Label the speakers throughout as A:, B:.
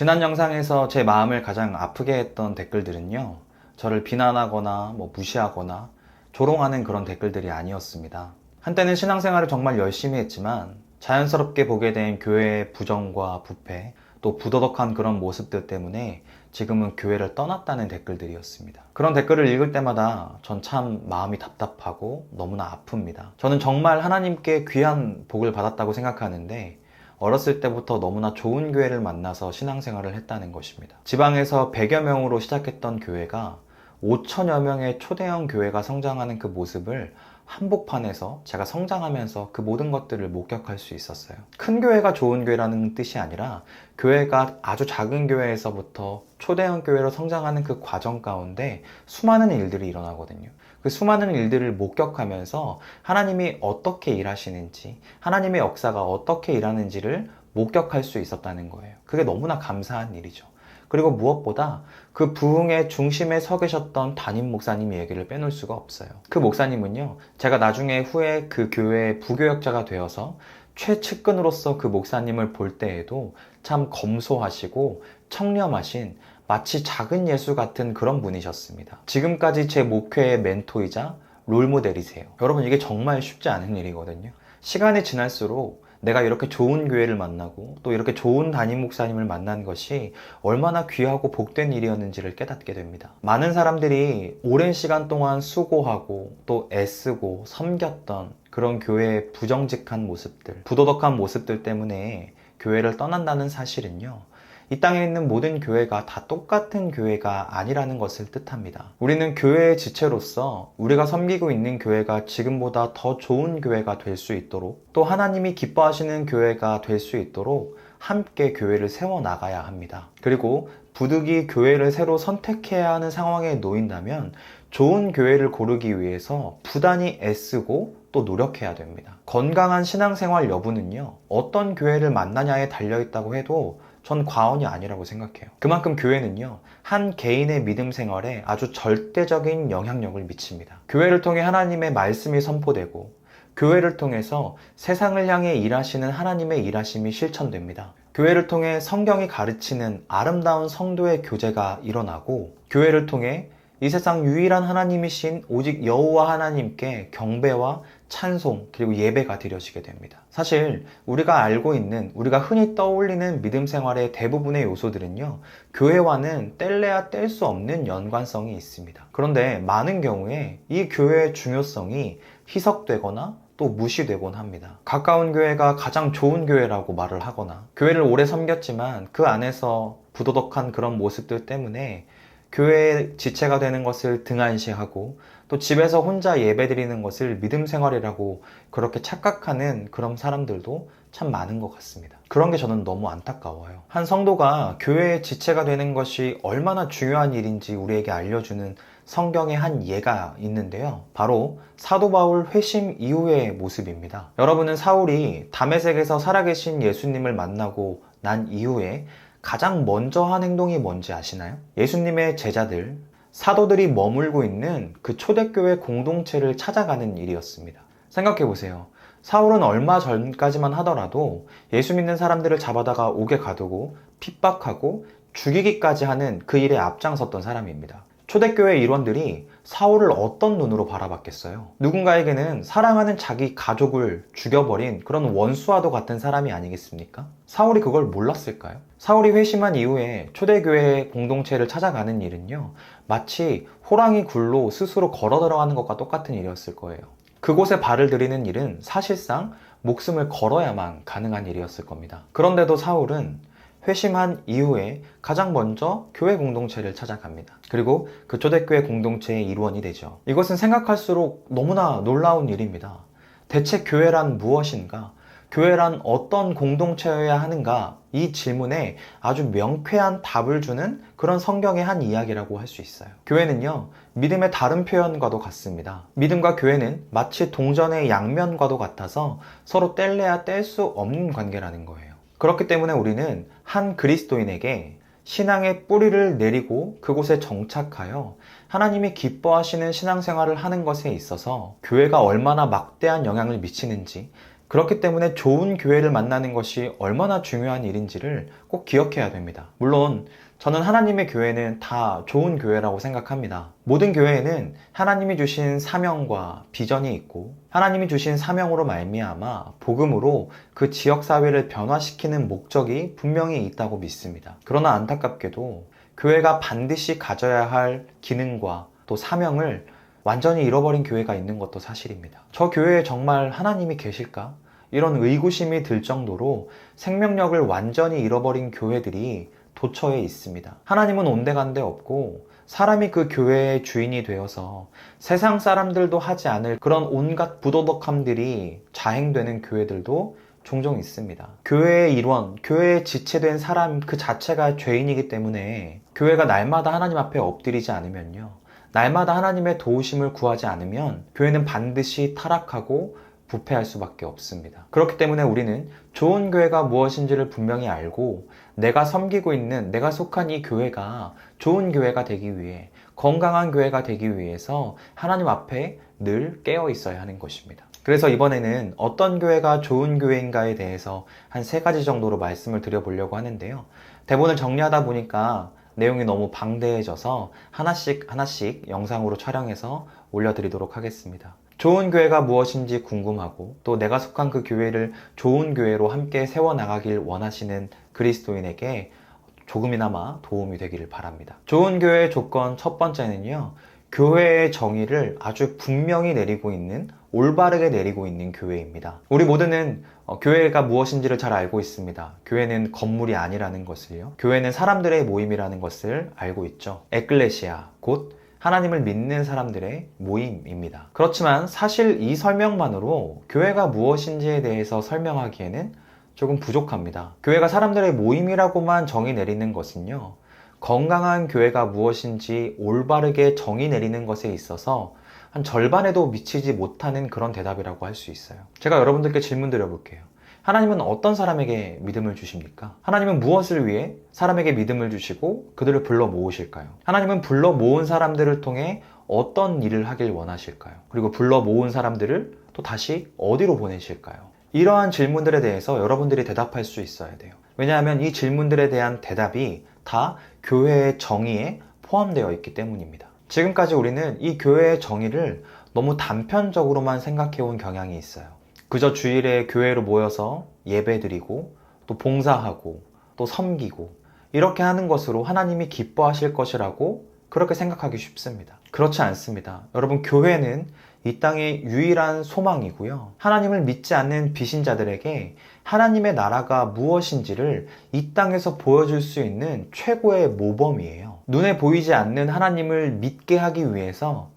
A: 지난 영상에서 제 마음을 가장 아프게 했던 댓글들은요, 저를 비난하거나 무시하거나 조롱하는 그런 댓글들이 아니었습니다. 한때는 신앙생활을 정말 열심히 했지만 자연스럽게 보게 된 교회의 부정과 부패, 또 부도덕한 그런 모습들 때문에 지금은 교회를 떠났다는 댓글들이었습니다. 그런 댓글을 읽을 때마다 전 참 마음이 답답하고 너무나 아픕니다. 저는 정말 하나님께 귀한 복을 받았다고 생각하는데 어렸을 때부터 너무나 좋은 교회를 만나서 신앙생활을 했다는 것입니다. 지방에서 100여 명으로 시작했던 교회가 5천여 명의 초대형 교회가 성장하는 그 모습을 한복판에서 제가 성장하면서 그 모든 것들을 목격할 수 있었어요. 큰 교회가 좋은 교회라는 뜻이 아니라 교회가 아주 작은 교회에서부터 초대형 교회로 성장하는 그 과정 가운데 수많은 일들이 일어나거든요. 그 수많은 일들을 목격하면서 하나님이 어떻게 일하시는지, 하나님의 역사가 어떻게 일하는지를 목격할 수 있었다는 거예요. 그게 너무나 감사한 일이죠. 그리고 무엇보다 그 부흥의 중심에 서 계셨던 담임 목사님 얘기를 빼놓을 수가 없어요. 그 목사님은요, 제가 나중에 후에 그 교회의 부교역자가 되어서 최측근으로서 그 목사님을 볼 때에도 참 검소하시고 청렴하신 마치 작은 예수 같은 그런 분이셨습니다. 지금까지 제 목회의 멘토이자 롤모델이세요. 여러분, 이게 정말 쉽지 않은 일이거든요. 시간이 지날수록 내가 이렇게 좋은 교회를 만나고 또 이렇게 좋은 담임 목사님을 만난 것이 얼마나 귀하고 복된 일이었는지를 깨닫게 됩니다. 많은 사람들이 오랜 시간 동안 수고하고 또 애쓰고 섬겼던 그런 교회의 부정직한 모습들, 부도덕한 모습들 때문에 교회를 떠난다는 사실은요, 이 땅에 있는 모든 교회가 다 똑같은 교회가 아니라는 것을 뜻합니다. 우리는 교회의 지체로서 우리가 섬기고 있는 교회가 지금보다 더 좋은 교회가 될 수 있도록, 또 하나님이 기뻐하시는 교회가 될 수 있도록 함께 교회를 세워나가야 합니다. 그리고 부득이 교회를 새로 선택해야 하는 상황에 놓인다면 좋은 교회를 고르기 위해서 부단히 애쓰고 또 노력해야 됩니다. 건강한 신앙생활 여부는요, 어떤 교회를 만나냐에 달려있다고 해도 전 과언이 아니라고 생각해요. 그만큼 교회는요, 한 개인의 믿음 생활에 아주 절대적인 영향력을 미칩니다. 교회를 통해 하나님의 말씀이 선포되고 교회를 통해서 세상을 향해 일하시는 하나님의 일하심이 실천됩니다. 교회를 통해 성경이 가르치는 아름다운 성도의 교제가 일어나고, 교회를 통해 이 세상 유일한 하나님이신 오직 여호와 하나님께 경배와 찬송 그리고 예배가 드려지게 됩니다. 사실 우리가 알고 있는, 우리가 흔히 떠올리는 믿음 생활의 대부분의 요소들은요, 교회와는 뗄래야 뗄 수 없는 연관성이 있습니다. 그런데 많은 경우에 이 교회의 중요성이 희석되거나 또 무시되곤 합니다. 가까운 교회가 가장 좋은 교회라고 말을 하거나, 교회를 오래 섬겼지만 그 안에서 부도덕한 그런 모습들 때문에 교회의 지체가 되는 것을 등한시하고 또 집에서 혼자 예배드리는 것을 믿음 생활이라고 그렇게 착각하는 그런 사람들도 참 많은 것 같습니다. 그런 게 저는 너무 안타까워요. 한 성도가 교회의 지체가 되는 것이 얼마나 중요한 일인지 우리에게 알려주는 성경의 한 예가 있는데요, 바로 사도 바울 회심 이후의 모습입니다. 여러분은 사울이 다메섹에서 살아계신 예수님을 만나고 난 이후에 가장 먼저 한 행동이 뭔지 아시나요? 예수님의 제자들, 사도들이 머물고 있는 그 초대교회 공동체를 찾아가는 일이었습니다. 생각해보세요. 사울은 얼마 전까지만 하더라도 예수 믿는 사람들을 잡아다가 옥에 가두고 핍박하고 죽이기까지 하는 그 일에 앞장섰던 사람입니다. 초대교회 일원들이 사울을 어떤 눈으로 바라봤겠어요? 누군가에게는 사랑하는 자기 가족을 죽여버린 그런 원수와도 같은 사람이 아니겠습니까? 사울이 그걸 몰랐을까요? 사울이 회심한 이후에 초대교회 공동체를 찾아가는 일은요, 마치 호랑이 굴로 스스로 걸어 들어가는 것과 똑같은 일이었을 거예요. 그곳에 발을 들이는 일은 사실상 목숨을 걸어야만 가능한 일이었을 겁니다. 그런데도 사울은 회심한 이후에 가장 먼저 교회 공동체를 찾아갑니다. 그리고 그 초대교회 공동체의 일원이 되죠. 이것은 생각할수록 너무나 놀라운 일입니다. 대체 교회란 무엇인가? 교회란 어떤 공동체여야 하는가? 이 질문에 아주 명쾌한 답을 주는 그런 성경의 한 이야기라고 할 수 있어요. 교회는요, 믿음의 다른 표현과도 같습니다. 믿음과 교회는 마치 동전의 양면과도 같아서 서로 뗄래야 뗄 수 없는 관계라는 거예요. 그렇기 때문에 우리는 한 그리스도인에게 신앙의 뿌리를 내리고 그곳에 정착하여 하나님이 기뻐하시는 신앙생활을 하는 것에 있어서 교회가 얼마나 막대한 영향을 미치는지, 그렇기 때문에 좋은 교회를 만나는 것이 얼마나 중요한 일인지를 꼭 기억해야 됩니다. 물론 저는 하나님의 교회는 다 좋은 교회라고 생각합니다. 모든 교회에는 하나님이 주신 사명과 비전이 있고 하나님이 주신 사명으로 말미암아 복음으로 그 지역사회를 변화시키는 목적이 분명히 있다고 믿습니다. 그러나 안타깝게도 교회가 반드시 가져야 할 기능과 또 사명을 완전히 잃어버린 교회가 있는 것도 사실입니다. 저 교회에 정말 하나님이 계실까? 이런 의구심이 들 정도로 생명력을 완전히 잃어버린 교회들이 도처에 있습니다. 하나님은 온데간데 없고 사람이 그 교회의 주인이 되어서 세상 사람들도 하지 않을 그런 온갖 부도덕함들이 자행되는 교회들도 종종 있습니다. 교회의 일원, 교회에 지체된 사람 그 자체가 죄인이기 때문에 교회가 날마다 하나님 앞에 엎드리지 않으면요, 날마다 하나님의 도우심을 구하지 않으면 교회는 반드시 타락하고 부패할 수밖에 없습니다. 그렇기 때문에 우리는 좋은 교회가 무엇인지를 분명히 알고 내가 섬기고 있는, 내가 속한 이 교회가 좋은 교회가 되기 위해, 건강한 교회가 되기 위해서 하나님 앞에 늘 깨어 있어야 하는 것입니다. 그래서 이번에는 어떤 교회가 좋은 교회인가에 대해서 한 3가지 정도로 말씀을 드려보려고 하는데요. 대본을 정리하다 보니까 내용이 너무 방대해져서 하나씩 영상으로 촬영해서 올려드리도록 하겠습니다. 좋은 교회가 무엇인지 궁금하고 또 내가 속한 그 교회를 좋은 교회로 함께 세워나가길 원하시는 그리스도인에게 조금이나마 도움이 되기를 바랍니다. 좋은 교회의 조건 첫 번째는요, 교회의 정의를 아주 분명히 내리고 있는, 올바르게 내리고 있는 교회입니다. 우리 모두는 교회가 무엇인지를 잘 알고 있습니다. 교회는 건물이 아니라는 것을요, 교회는 사람들의 모임이라는 것을 알고 있죠. 에클레시아, 곧 하나님을 믿는 사람들의 모임입니다. 그렇지만 사실 이 설명만으로 교회가 무엇인지에 대해서 설명하기에는 조금 부족합니다. 교회가 사람들의 모임이라고만 정의 내리는 것은요, 건강한 교회가 무엇인지 올바르게 정의 내리는 것에 있어서 한 절반에도 미치지 못하는 그런 대답이라고 할 수 있어요. 제가 여러분들께 질문 드려볼게요. 하나님은 어떤 사람에게 믿음을 주십니까? 하나님은 무엇을 위해 사람에게 믿음을 주시고 그들을 불러 모으실까요? 하나님은 불러 모은 사람들을 통해 어떤 일을 하길 원하실까요? 그리고 불러 모은 사람들을 또 다시 어디로 보내실까요? 이러한 질문들에 대해서 여러분들이 대답할 수 있어야 돼요. 왜냐하면 이 질문들에 대한 대답이 다 교회의 정의에 포함되어 있기 때문입니다. 지금까지 우리는 이 교회의 정의를 너무 단편적으로만 생각해온 경향이 있어요. 그저 주일에 교회로 모여서 예배드리고 또 봉사하고 또 섬기고 이렇게 하는 것으로 하나님이 기뻐하실 것이라고 그렇게 생각하기 쉽습니다. 그렇지 않습니다. 여러분, 교회는 이 땅의 유일한 소망이고요, 하나님을 믿지 않는 비신자들에게 하나님의 나라가 무엇인지를 이 땅에서 보여줄 수 있는 최고의 모범이에요. 눈에 보이지 않는 하나님을 믿게 하기 위해서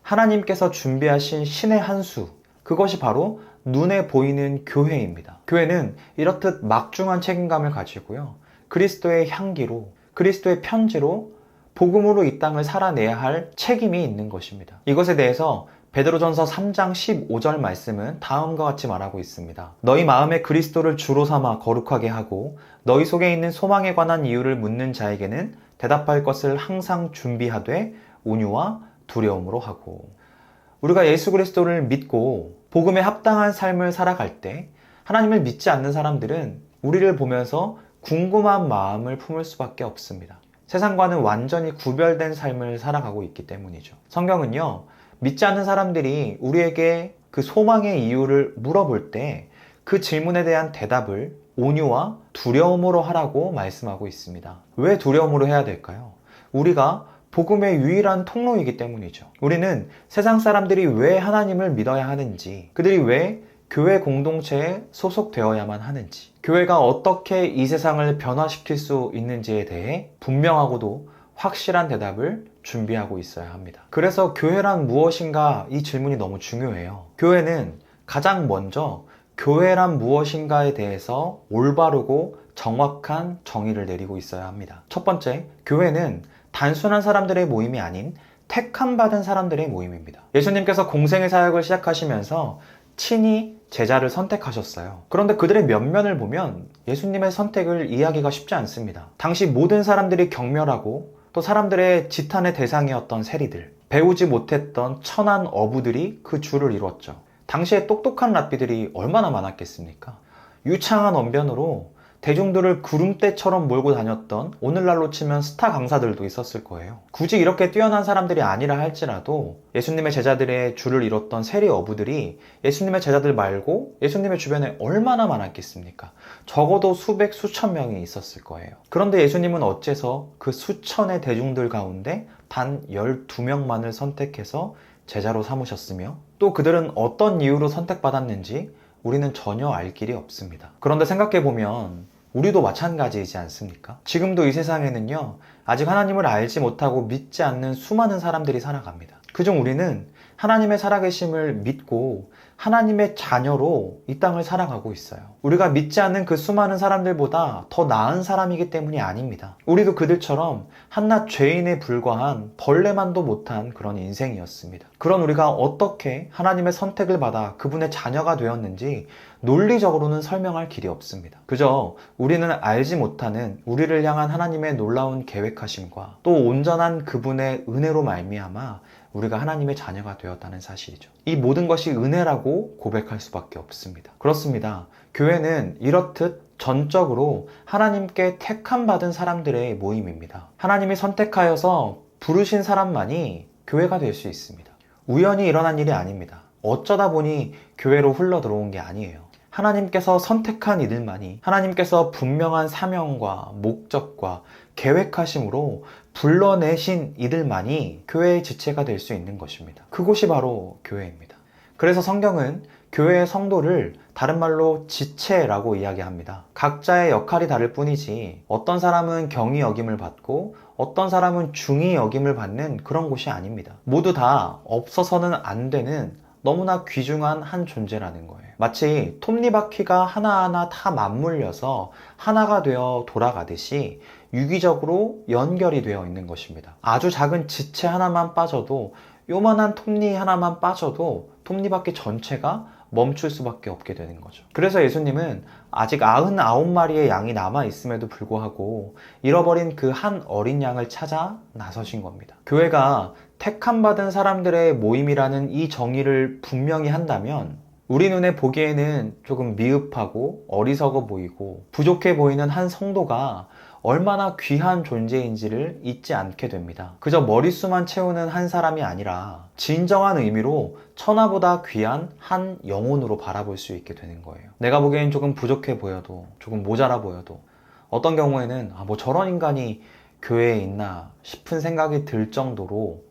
A: 하나님께서 준비하신 신의 한 수, 그것이 바로 눈에 보이는 교회입니다. 교회는 이렇듯 막중한 책임감을 가지고요, 그리스도의 향기로, 그리스도의 편지로 복음으로 이 땅을 살아내야 할 책임이 있는 것입니다. 이것에 대해서 베드로전서 3장 15절 말씀은 다음과 같이 말하고 있습니다. 너희 마음에 그리스도를 주로 삼아 거룩하게 하고 너희 속에 있는 소망에 관한 이유를 묻는 자에게는 대답할 것을 항상 준비하되 온유와 두려움으로 하고. 우리가 예수 그리스도를 믿고 복음에 합당한 삶을 살아갈 때 하나님을 믿지 않는 사람들은 우리를 보면서 궁금한 마음을 품을 수밖에 없습니다. 세상과는 완전히 구별된 삶을 살아가고 있기 때문이죠. 성경은요, 믿지 않는 사람들이 우리에게 그 소망의 이유를 물어볼 때 그 질문에 대한 대답을 온유와 두려움으로 하라고 말씀하고 있습니다. 왜 두려움으로 해야 될까요? 우리가 복음의 유일한 통로이기 때문이죠. 우리는 세상 사람들이 왜 하나님을 믿어야 하는지, 그들이 왜 교회 공동체에 소속되어야만 하는지, 교회가 어떻게 이 세상을 변화시킬 수 있는지에 대해 분명하고도 확실한 대답을 준비하고 있어야 합니다. 그래서 교회란 무엇인가, 이 질문이 너무 중요해요. 교회는 가장 먼저 교회란 무엇인가에 대해서 올바르고 정확한 정의를 내리고 있어야 합니다. 첫 번째, 교회는 단순한 사람들의 모임이 아닌 택함받은 사람들의 모임입니다. 예수님께서 공생의 사역을 시작하시면서 친히 제자를 선택하셨어요. 그런데 그들의 면면을 보면 예수님의 선택을 이해하기가 쉽지 않습니다. 당시 모든 사람들이 경멸하고 또 사람들의 지탄의 대상이었던 세리들, 배우지 못했던 천한 어부들이 그 줄을 이뤘죠. 당시에 똑똑한 랍비들이 얼마나 많았겠습니까? 유창한 언변으로 대중들을 구름대처럼 몰고 다녔던 오늘날로 치면 스타 강사들도 있었을 거예요. 굳이 이렇게 뛰어난 사람들이 아니라 할지라도 예수님의 제자들의 줄을 이뤘던 세리 어부들이 예수님의 제자들 말고 예수님의 주변에 얼마나 많았겠습니까? 적어도 수백 수천 명이 있었을 거예요. 그런데 예수님은 어째서 그 수천의 대중들 가운데 단 12명만을 선택해서 제자로 삼으셨으며 또 그들은 어떤 이유로 선택받았는지 우리는 전혀 알 길이 없습니다. 그런데 생각해보면 우리도 마찬가지이지 않습니까? 지금도 이 세상에는요, 아직 하나님을 알지 못하고 믿지 않는 수많은 사람들이 살아갑니다. 그중 우리는 하나님의 살아계심을 믿고 하나님의 자녀로 이 땅을 살아가고 있어요. 우리가 믿지 않는 그 수많은 사람들보다 더 나은 사람이기 때문이 아닙니다. 우리도 그들처럼 한낱 죄인에 불과한 벌레만도 못한 그런 인생이었습니다. 그런 우리가 어떻게 하나님의 선택을 받아 그분의 자녀가 되었는지 논리적으로는 설명할 길이 없습니다. 그저 우리는 알지 못하는 우리를 향한 하나님의 놀라운 계획하심과 또 온전한 그분의 은혜로 말미암아 우리가 하나님의 자녀가 되었다는 사실이죠. 이 모든 것이 은혜라고 고백할 수밖에 없습니다. 그렇습니다. 교회는 이렇듯 전적으로 하나님께 택함받은 사람들의 모임입니다. 하나님이 선택하여서 부르신 사람만이 교회가 될 수 있습니다. 우연히 일어난 일이 아닙니다. 어쩌다 보니 교회로 흘러 들어온 게 아니에요. 하나님께서 선택한 이들만이 하나님께서 분명한 사명과 목적과 계획하심으로 불러내신 이들만이 교회의 지체가 될 수 있는 것입니다. 그곳이 바로 교회입니다. 그래서 성경은 교회의 성도를 다른 말로 지체라고 이야기합니다. 각자의 역할이 다를 뿐이지 어떤 사람은 경히 여김을 받고 어떤 사람은 중히 여김을 받는 그런 곳이 아닙니다. 모두 다 없어서는 안 되는 너무나 귀중한 한 존재라는 거예요. 마치 톱니바퀴가 하나하나 다 맞물려서 하나가 되어 돌아가듯이 유기적으로 연결이 되어 있는 것입니다. 아주 작은 지체 하나만 빠져도, 요만한 톱니 하나만 빠져도 톱니바퀴 전체가 멈출 수밖에 없게 되는 거죠. 그래서 예수님은 아직 99마리의 양이 남아있음에도 불구하고 잃어버린 그 한 어린 양을 찾아 나서신 겁니다. 교회가 택함받은 사람들의 모임이라는 이 정의를 분명히 한다면 우리 눈에 보기에는 조금 미흡하고 어리석어 보이고 부족해 보이는 한 성도가 얼마나 귀한 존재인지를 잊지 않게 됩니다. 그저 머릿수만 채우는 한 사람이 아니라 진정한 의미로 천하보다 귀한 한 영혼으로 바라볼 수 있게 되는 거예요. 내가 보기엔 조금 부족해 보여도, 조금 모자라 보여도 어떤 경우에는 뭐 저런 인간이 교회에 있나 싶은 생각이 들 정도로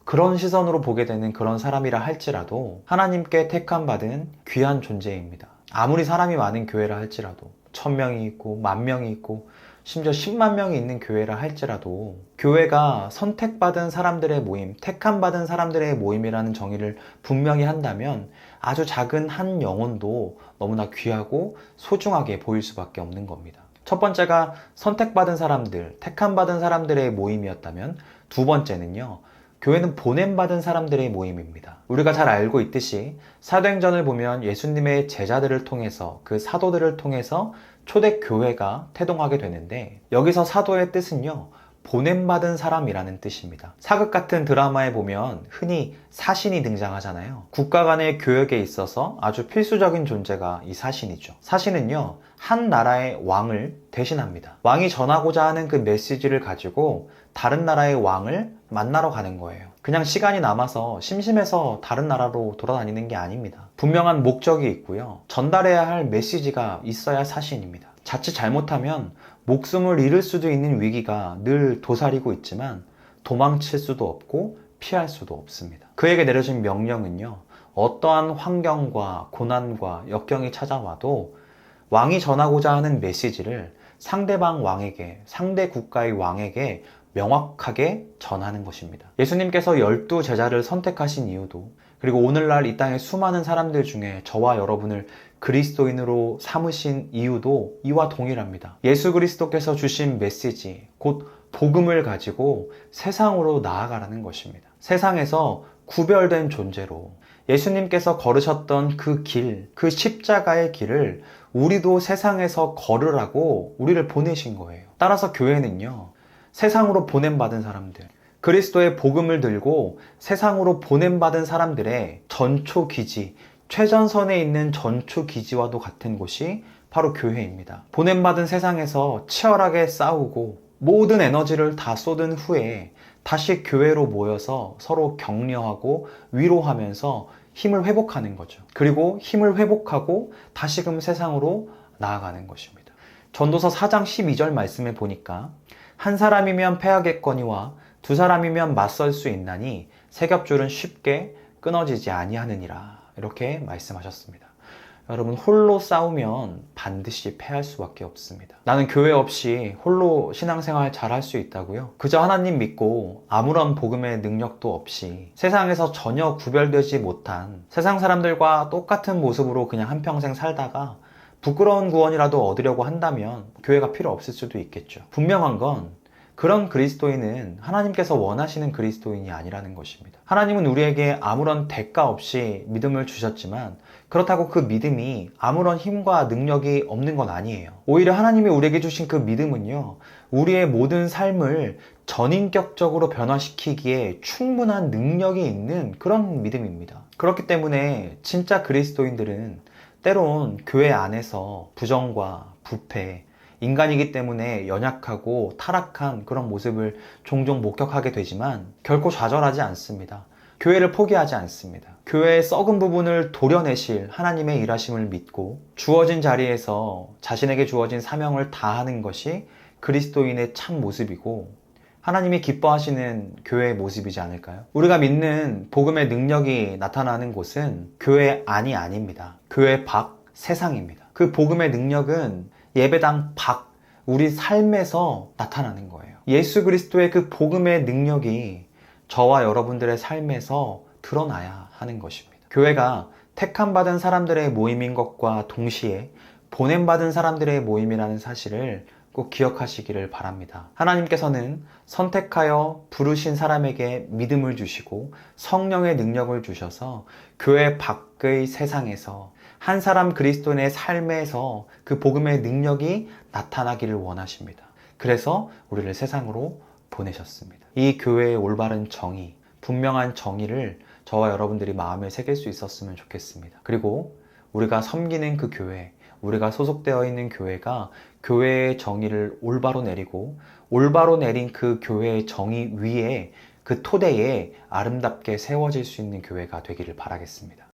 A: 그런 시선으로 보게 되는 그런 사람이라 할지라도 하나님께 택함받은 귀한 존재입니다. 아무리 사람이 많은 교회라 할지라도 1000명이 있고 10,000명이 있고 심지어 10만 명이 있는 교회라 할지라도 교회가 선택받은 사람들의 모임, 택함받은 사람들의 모임이라는 정의를 분명히 한다면 아주 작은 한 영혼도 너무나 귀하고 소중하게 보일 수밖에 없는 겁니다. 첫 번째가 선택받은 사람들, 택함받은 사람들의 모임이었다면 두 번째는요, 교회는 보냄받은 사람들의 모임입니다. 우리가 잘 알고 있듯이 사도행전을 보면 예수님의 제자들을 통해서, 그 사도들을 통해서 초대교회가 태동하게 되는데, 여기서 사도의 뜻은요, 보냄받은 사람이라는 뜻입니다. 사극 같은 드라마에 보면 흔히 사신이 등장하잖아요. 국가 간의 교역에 있어서 아주 필수적인 존재가 이 사신이죠. 사신은요, 한 나라의 왕을 대신합니다. 왕이 전하고자 하는 그 메시지를 가지고 다른 나라의 왕을 만나러 가는 거예요. 그냥 시간이 남아서 심심해서 다른 나라로 돌아다니는 게 아닙니다. 분명한 목적이 있고요. 전달해야 할 메시지가 있어야 사신입니다. 자칫 잘못하면 목숨을 잃을 수도 있는 위기가 늘 도사리고 있지만 도망칠 수도 없고 피할 수도 없습니다. 그에게 내려진 명령은요, 어떠한 환경과 고난과 역경이 찾아와도 왕이 전하고자 하는 메시지를 상대방 왕에게, 상대 국가의 왕에게 명확하게 전하는 것입니다. 예수님께서 12 제자를 선택하신 이유도, 그리고 오늘날 이 땅의 수많은 사람들 중에 저와 여러분을 그리스도인으로 삼으신 이유도 이와 동일합니다. 예수 그리스도께서 주신 메시지, 곧 복음을 가지고 세상으로 나아가라는 것입니다. 세상에서 구별된 존재로 예수님께서 걸으셨던 그 길, 그 십자가의 길을 우리도 세상에서 걸으라고 우리를 보내신 거예요. 따라서 교회는요, 세상으로 보냄받은 사람들, 그리스도의 복음을 들고 세상으로 보냄받은 사람들의 전초기지, 최전선에 있는 전투기지와도 같은 곳이 바로 교회입니다. 보냄받은 세상에서 치열하게 싸우고 모든 에너지를 다 쏟은 후에 다시 교회로 모여서 서로 격려하고 위로하면서 힘을 회복하는 거죠. 그리고 힘을 회복하고 다시금 세상으로 나아가는 것입니다. 전도서 4장 12절 말씀에 보니까 한 사람이면 패하겠거니와 두 사람이면 맞설 수 있나니 세 겹줄은 쉽게 끊어지지 아니하느니라, 이렇게 말씀하셨습니다. 여러분, 홀로 싸우면 반드시 패할 수밖에 없습니다. 나는 교회 없이 홀로 신앙생활 잘 할 수 있다고요? 그저 하나님 믿고 아무런 복음의 능력도 없이 세상에서 전혀 구별되지 못한 세상 사람들과 똑같은 모습으로 그냥 한평생 살다가 부끄러운 구원이라도 얻으려고 한다면 교회가 필요 없을 수도 있겠죠. 분명한 건 그런 그리스도인은 하나님께서 원하시는 그리스도인이 아니라는 것입니다. 하나님은 우리에게 아무런 대가 없이 믿음을 주셨지만 그렇다고 그 믿음이 아무런 힘과 능력이 없는 건 아니에요. 오히려 하나님이 우리에게 주신 그 믿음은요, 우리의 모든 삶을 전인격적으로 변화시키기에 충분한 능력이 있는 그런 믿음입니다. 그렇기 때문에 진짜 그리스도인들은 때론 교회 안에서 부정과 부패, 인간이기 때문에 연약하고 타락한 그런 모습을 종종 목격하게 되지만 결코 좌절하지 않습니다. 교회를 포기하지 않습니다. 교회의 썩은 부분을 도려내실 하나님의 일하심을 믿고 주어진 자리에서 자신에게 주어진 사명을 다하는 것이 그리스도인의 참 모습이고 하나님이 기뻐하시는 교회의 모습이지 않을까요? 우리가 믿는 복음의 능력이 나타나는 곳은 교회 안이 아닙니다. 교회 밖 세상입니다. 그 복음의 능력은 예배당 밖 우리 삶에서 나타나는 거예요. 예수 그리스도의 그 복음의 능력이 저와 여러분들의 삶에서 드러나야 하는 것입니다. 교회가 택함받은 사람들의 모임인 것과 동시에 보냄받은 사람들의 모임이라는 사실을 꼭 기억하시기를 바랍니다. 하나님께서는 선택하여 부르신 사람에게 믿음을 주시고 성령의 능력을 주셔서 교회 밖의 세상에서 한 사람 그리스도인의 삶에서 그 복음의 능력이 나타나기를 원하십니다. 그래서 우리를 세상으로 보내셨습니다. 이 교회의 올바른 정의, 분명한 정의를 저와 여러분들이 마음에 새길 수 있었으면 좋겠습니다. 그리고 우리가 섬기는 그 교회, 우리가 소속되어 있는 교회가 교회의 정의를 올바로 내리고 올바로 내린 그 교회의 정의 위에 그 토대에 아름답게 세워질 수 있는 교회가 되기를 바라겠습니다.